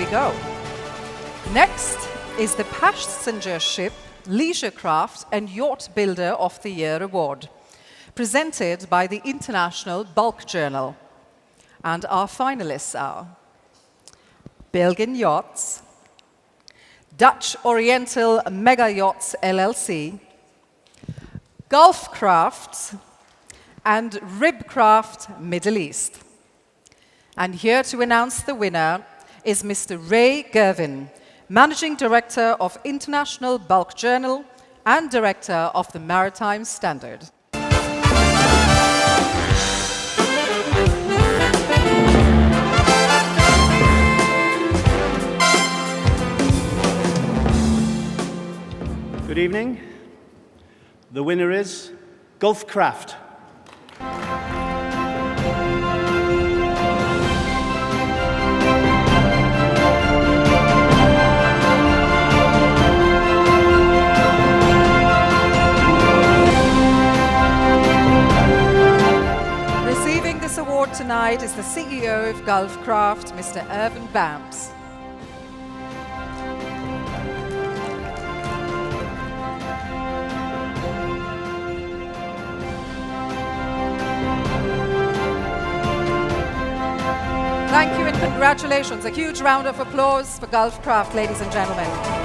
we go. Next is the Passenger Ship, Leisure Craft and Yacht Builder of the Year Award, presented by the International Bulk Journal. And our finalists are Belgian Yachts, Dutch Oriental Mega Yachts LLC, Gulf Crafts, and Ribcraft Middle East. And here to announce the winner is Mr. Ray Girvan, Managing Director of International Bulk Journal and Director of the Maritime Standard. Good evening. The winner is Gulf Craft. Receiving this award tonight is the CEO of Gulf Craft, Mr. Erwin Bamps. Thank you and congratulations. A huge round of applause for Gulf Craft, ladies and gentlemen.